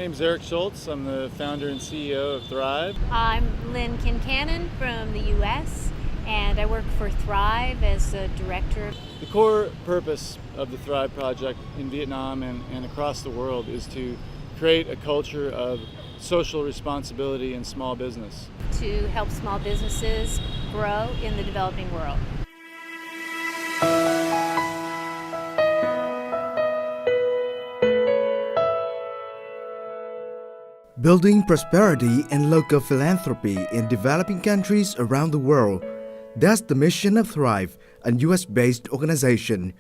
name's Eric Schultz. I'm the founder and CEO of Thriive. I'm Lynn Kincannon from the U.S. and I work for Thriive as a director. The core purpose of the Thriive project in Vietnam and across the world is to create a culture of social responsibility in small business. To help small businesses grow in the developing world. Building prosperity and local philanthropy in developing countries around the world. That's the mission of Thriive, a US-based organization.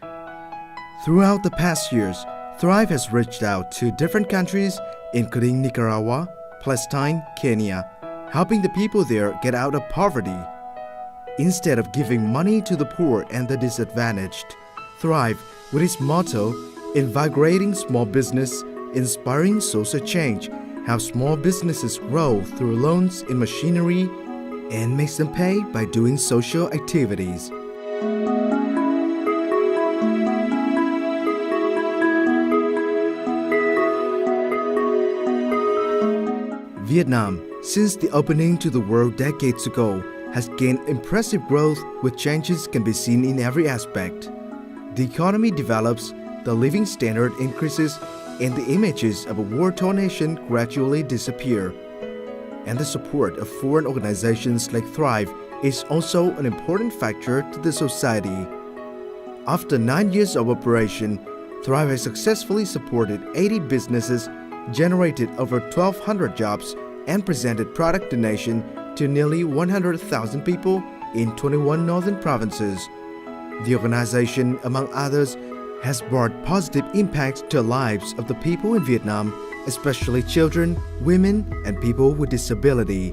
Throughout the past years, Thriive has reached out to different countries, including Nicaragua, Palestine, Kenya, helping the people there get out of poverty. Instead of giving money to the poor and the disadvantaged, Thriive, with its motto, invigorating small business, inspiring social change, helps small businesses grow through loans in machinery and makes them pay by doing social activities. Vietnam, since the opening to the world decades ago, has gained impressive growth with changes can be seen in every aspect. The economy develops, the living standard increases, and the images of a war-torn nation gradually disappear. And the support of foreign organizations like Thriive is also an important factor to the society. After 9 years of operation, Thriive has successfully supported 80 businesses, generated over 1,200 jobs, and presented product donation to nearly 100,000 people in 21 northern provinces. The organization, among others, has brought positive impacts to the lives of the people in Vietnam, especially children, women, and people with disability.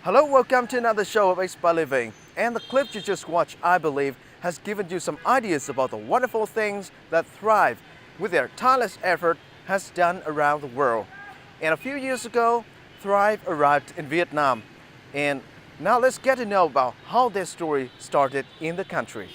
Hello, welcome to another show of Expat Living. And the clip you just watched, I believe, has given you some ideas about the wonderful things that Thriive, with their tireless effort, has done around the world. And a few years ago, Thriive arrived in Vietnam. And now let's get to know about how their story started in the country.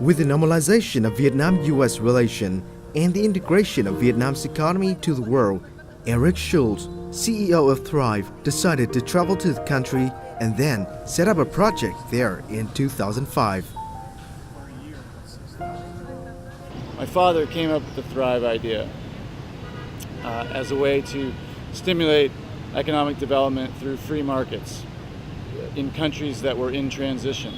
With the normalization of Vietnam-US relation and the integration of Vietnam's economy to the world, Eric Schultz, CEO of Thriive, decided to travel to the country and then set up a project there in 2005. My father came up with the Thriive idea as a way to stimulate economic development through free markets in countries that were in transition.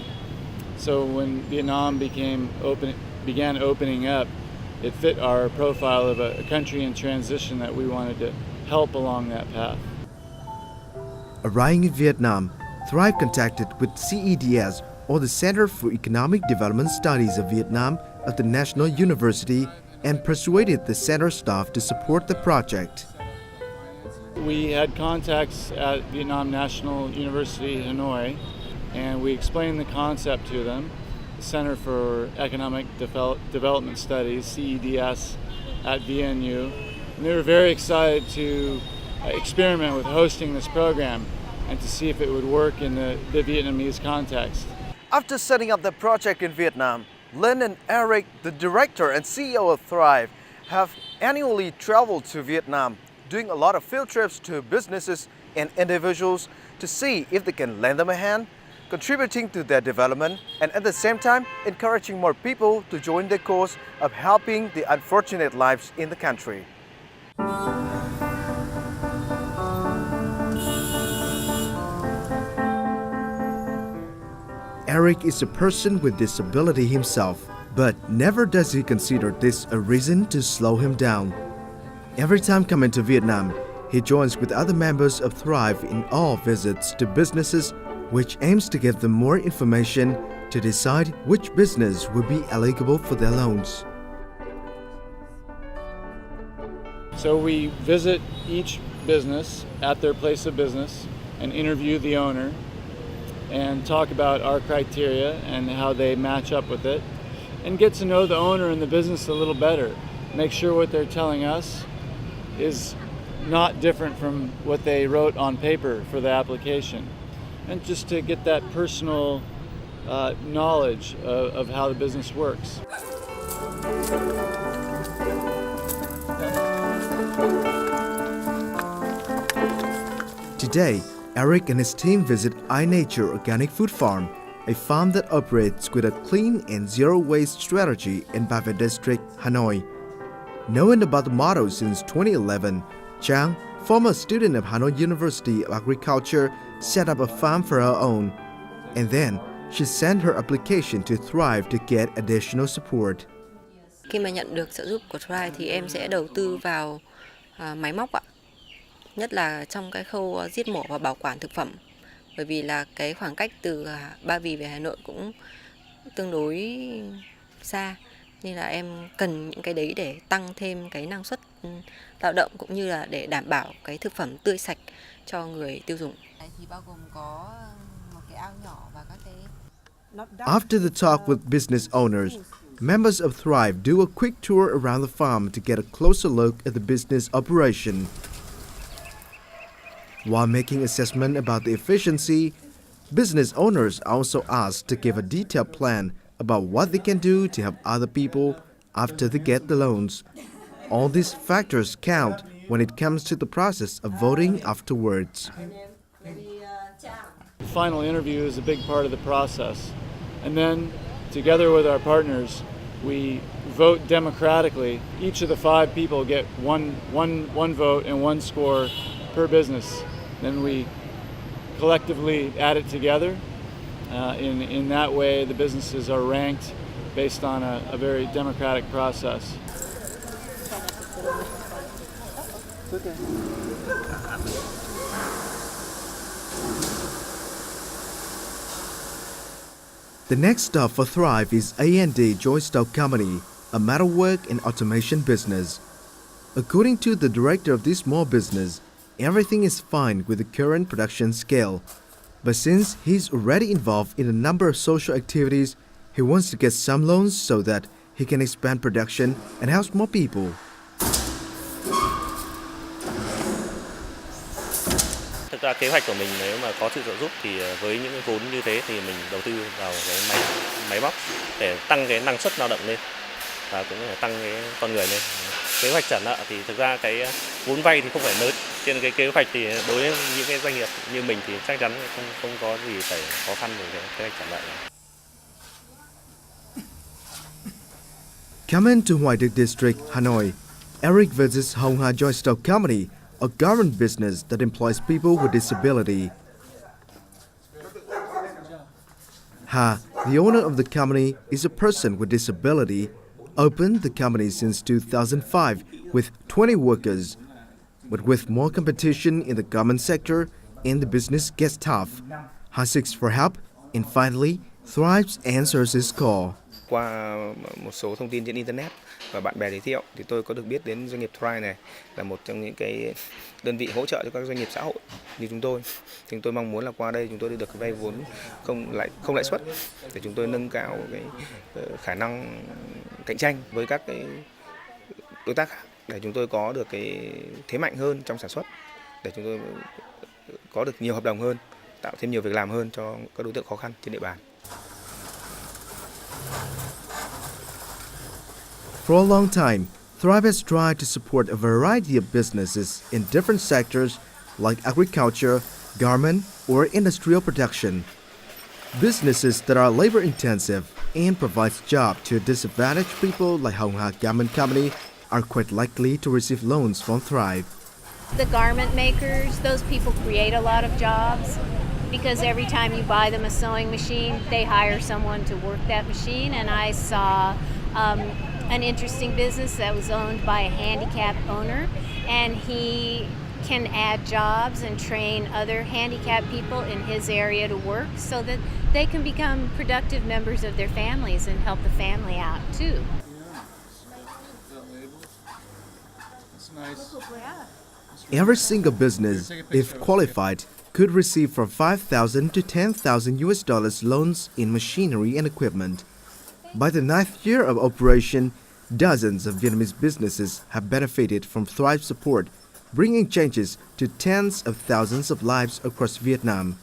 So when Vietnam began opening up, it fit our profile of a country in transition that we wanted to help along that path. Arriving in Vietnam, Thriive contacted with CEDS, or the Center for Economic Development Studies of Vietnam, of the National University, and persuaded the center staff to support the project. We had contacts at Vietnam National University, Hanoi, and we explained the concept to them, the Center for Economic Development Studies, CEDS, at VNU. And they were very excited to experiment with hosting this program and to see if it would work in the Vietnamese context. After setting up the project in Vietnam, Lynn and Eric, the director and CEO of Thriive, have annually traveled to Vietnam, doing a lot of field trips to businesses and individuals to see if they can lend them a hand, contributing to their development, and at the same time encouraging more people to join the cause of helping the unfortunate lives in the country. Eric is a person with disability himself, but never does he consider this a reason to slow him down. Every time coming to Vietnam, he joins with other members of Thriive in all visits to businesses, which aims to give them more information to decide which business will be eligible for their loans. So we visit each business at their place of business and interview the owner and talk about our criteria and how they match up with it, and get to know the owner and the business a little better. Make sure what they're telling us is not different from what they wrote on paper for the application, and just to get that personal knowledge of how the business works. Today, Eric and his team visit iNature Organic Food Farm, a farm that operates with a clean and zero-waste strategy in Ba Viet District, Hanoi. Knowing about the motto since 2011, Chang, former student of Hanoi University of Agriculture, set up a farm for her own. And then, she sent her application to Thriive to get additional support. Khi mà nhận được trợ giúp của Thriive thì em sẽ đầu tư vào máy móc ạ. Nhất là trong cái khâu giết mổ và bảo quản thực phẩm. Bởi vì là cái khoảng cách từ Ba Vì về Hà Nội cũng tương đối xa, nên là em cần những cái đấy để tăng thêm cái năng suất lao động cũng như là để đảm bảo cái thực phẩm tươi sạch cho người tiêu dùng. Thì bao gồm có một cái ao nhỏ và các cái. After the talk with business owners, members of Thriive do a quick tour around the farm to get a closer look at the business operation. While making assessment about the efficiency, business owners are also asked to give a detailed plan about what they can do to help other people after they get the loans. All these factors count when it comes to the process of voting afterwards. The final interview is a big part of the process. And then, together with our partners, we vote democratically. Each of the 5 people get one vote and 1 score per business. Then we collectively add it together. In that way, the businesses are ranked based on a very democratic process. The next stop for Thriive is A&D Joystock Company, a metalwork and automation business. According to the director of this small business, everything is fine with the current production scale. But since he's already involved in a number of social activities, he wants to get some loans so that he can expand production and help more people. Thực ra kế hoạch của mình nếu mà có sự trợ giúp thì với những cái vốn như thế thì mình đầu tư vào cái máy móc để tăng cái năng suất lao động lên và cũng để tăng cái con người lên. Kế hoạch trả nợ thì thực ra cái vốn vay thì không phải lớn, cho nên cái kế hoạch thì đối với những cái doanh nghiệp như mình thì chắc chắn không có gì phải khó khăn về cái kế hoạch trả nợ này. Coming to Hoài Đức District, Hanoi, Eric visits Hồng Hà Joystock Company, a government business that employs people with disability. Ha, the owner of the company, is a person with disability, opened the company since 2005 with 20 workers. But with more competition in the government sector and the business gets tough, Ha seeks for help and finally Thriive answers his call. Qua một số thông tin trên Internet và bạn bè giới thiệu thì tôi có được biết đến doanh nghiệp Thriive này là một trong những cái đơn vị hỗ trợ cho các doanh nghiệp xã hội như chúng tôi. Thì chúng tôi mong muốn là qua đây chúng tôi được vay vốn không lãi suất để chúng tôi nâng cao cái khả năng cạnh tranh với các cái đối tác khác, để chúng tôi có được cái thế mạnh hơn trong sản xuất, để chúng tôi có được nhiều hợp đồng hơn, tạo thêm nhiều việc làm hơn cho các đối tượng khó khăn trên địa bàn. For a long time, Thriive has tried to support a variety of businesses in different sectors like agriculture, garment, or industrial production. Businesses that are labor intensive and provides jobs to disadvantaged people like Hồng Hà Garment Company are quite likely to receive loans from Thriive. The garment makers, those people create a lot of jobs because every time you buy them a sewing machine, they hire someone to work that machine. And I saw an interesting business that was owned by a handicapped owner, and he can add jobs and train other handicapped people in his area to work so that they can become productive members of their families and help the family out too. Every single business, if qualified, could receive from 5,000 to 10,000 US dollars loans in machinery and equipment. By the 9th year of operation, dozens of Vietnamese businesses have benefited from Thriive support, bringing changes to tens of thousands of lives across Vietnam.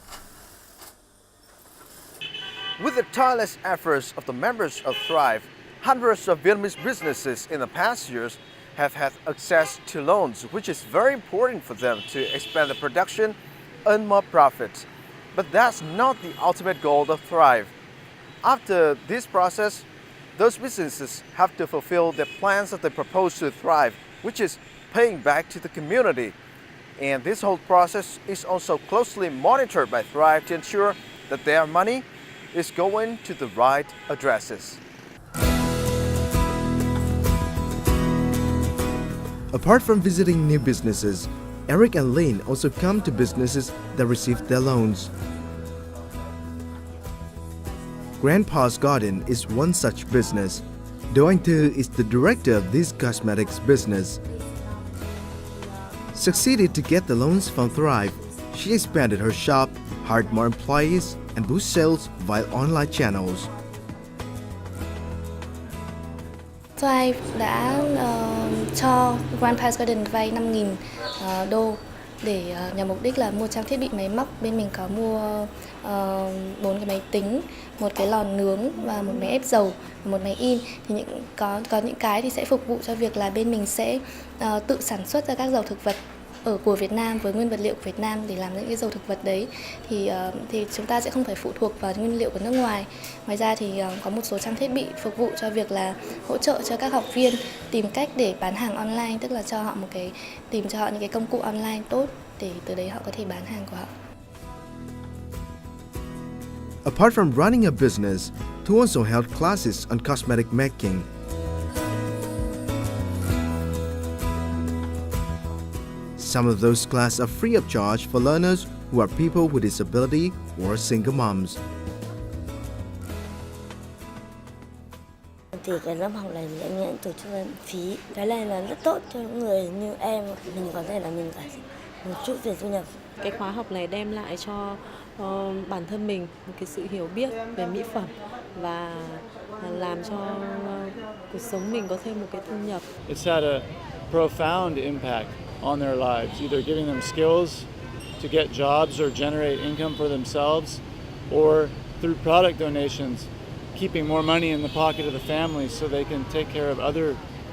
With the tireless efforts of the members of Thriive, hundreds of Vietnamese businesses in the past years have had access to loans, which is very important for them to expand the production, earn more profits. But that's not the ultimate goal of Thriive. After this process, those businesses have to fulfill the plans that they propose to Thriive, which is paying back to the community. And this whole process is also closely monitored by Thriive to ensure that their money is going to the right addresses. Apart from visiting new businesses, Eric and Lynn also come to businesses that received their loans. Grandpa's Garden is one such business. Doan Thu is the director of this cosmetics business. Succeeded to get the loans from Thriive, she expanded her shop, hired more employees, and boost sales via online channels. Thriive đã cho Grandpa's Garden vay 5.000 đô để nhằm mục đích là mua trang thiết bị máy móc. Bên mình có mua 4 cái máy tính, một cái lò nướng và một máy ép dầu, một máy in. Thì có những cái thì sẽ phục vụ cho việc là bên mình sẽ tự sản xuất ra các dầu thực vật của Việt Nam với nguyên vật liệu của Việt Nam để làm những cái dầu thực vật đấy, thì chúng ta sẽ không phải phụ thuộc vào nguyên liệu của nước ngoài. Ngoài ra thì có một số trang thiết bị phục vụ cho việc là hỗ trợ cho các học viên tìm cách để bán hàng online, tức là tìm cho họ những cái công cụ online tốt để từ đấy họ có thể bán hàng của họ. Apart from running a business, Thu also held classes on cosmetic making. Some of those classes are free of charge for learners who are people with disability or single moms. Thì cái lớp học này thì anh nhận tổ chức miễn phí. Cái này là rất tốt cho những người như em, mình có thể là mình phải một chút về thu nhập. Cái khóa học này đem lại cho bản thân mình một cái sự hiểu biết về mỹ phẩm và làm cho cuộc sống mình có thêm một cái thu nhập. It's had a profound impact on their lives, either giving them skills to get jobs or generate income for themselves, or through product donations, keeping more money in the pocket of the family so they can take care of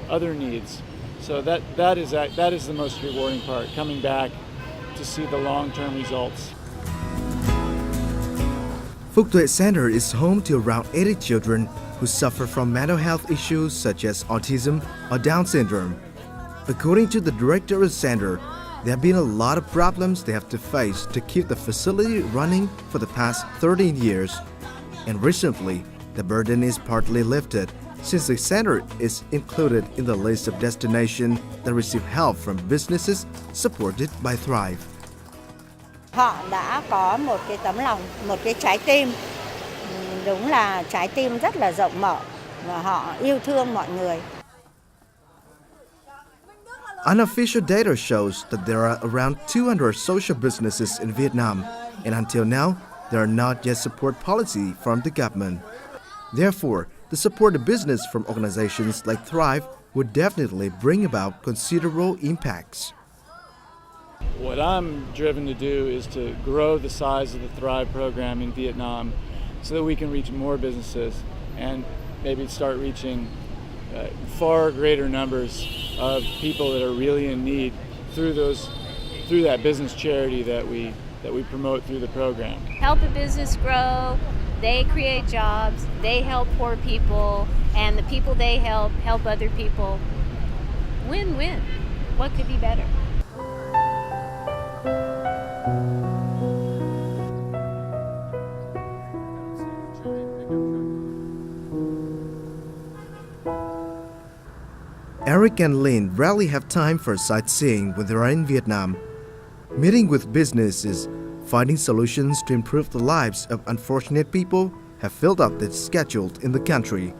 other needs. So that is the most rewarding part, coming back to see the long-term results. Phúc Tuệ Center is home to around 80 children who suffer from mental health issues such as autism or Down syndrome. According to the director of the center, there have been a lot of problems they have to face to keep the facility running for the past 13 years. And recently, the burden is partly lifted since the center is included in the list of destinations that receive help from businesses supported by Thriive. Họ đã có một cái tấm lòng, một cái trái tim, đúng là trái tim rất là rộng mở và họ yêu thương mọi người. Unofficial data shows that there are around 200 social businesses in Vietnam, and until now, there are not yet support policy from the government. Therefore, the support of business from organizations like Thriive would definitely bring about considerable impacts. What I'm driven to do is to grow the size of the Thriive program in Vietnam so that we can reach more businesses and maybe start reaching far greater numbers of people that are really in need through that business charity that we promote through the program. Help a business grow, they create jobs, they help poor people, and the people they help other people. Win-win. What could be better? Eric and Lynn rarely have time for sightseeing when they are in Vietnam, Meeting with businesses, finding solutions to improve the lives of unfortunate people have filled up their schedule in the country.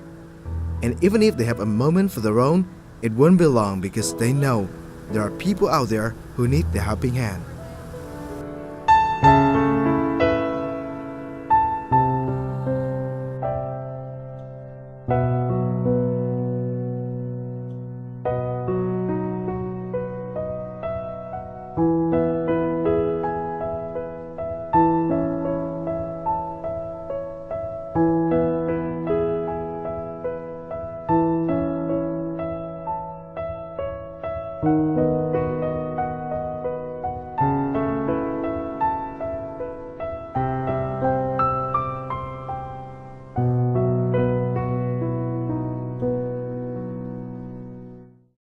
And even if they have a moment for their own, it won't be long because they know there are people out there who need the helping hand.